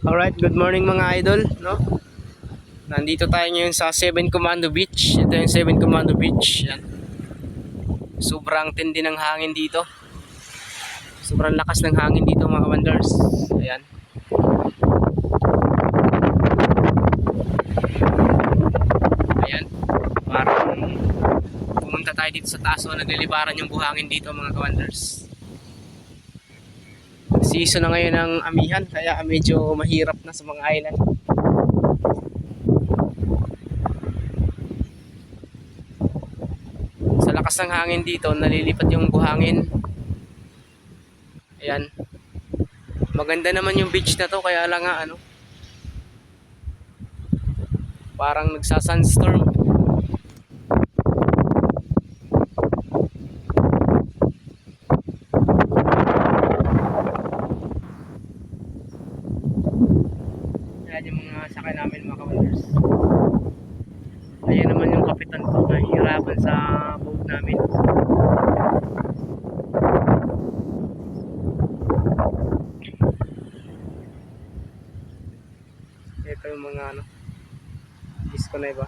Alright, good morning mga idol, no? Nandito tayo ngayon sa 7 Commando Beach. Ito yung 7 Commando Beach. Yan. Sobrang tindi ng hangin dito. Sobrang lakas ng hangin dito mga wonders. Ayan. Ayan. Parang pumunta tayo dito sa taas o naglilibaran yung buhangin dito mga wonders. Season na ngayon ng amihan kaya medyo mahirap na sa mga island. Sa lakas ng hangin dito nalilipat yung buhangin. Ayan. Maganda naman yung beach na to kaya lang nga ano, parang nagsa-sunstorm. Ayan yung mga sakay namin mga kawalers. Ayan naman yung kapitan ko, nahihirapan sa boat namin. Ito yung mga ano, disco na iba.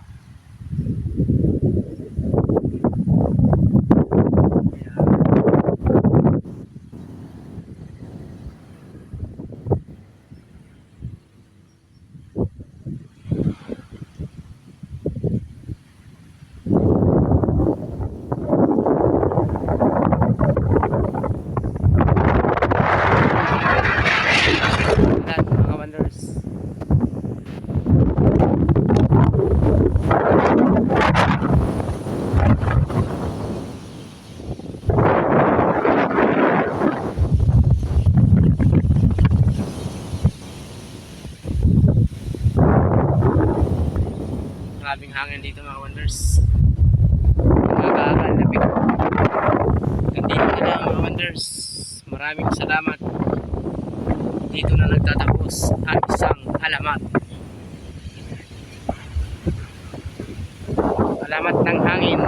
Grabing hangin dito mga wonders. Nakakakalapit. Ganito na lang mga wonders. Maraming salamat. Dito na nagtatapos ang isang alamat. Alamat ng hangin.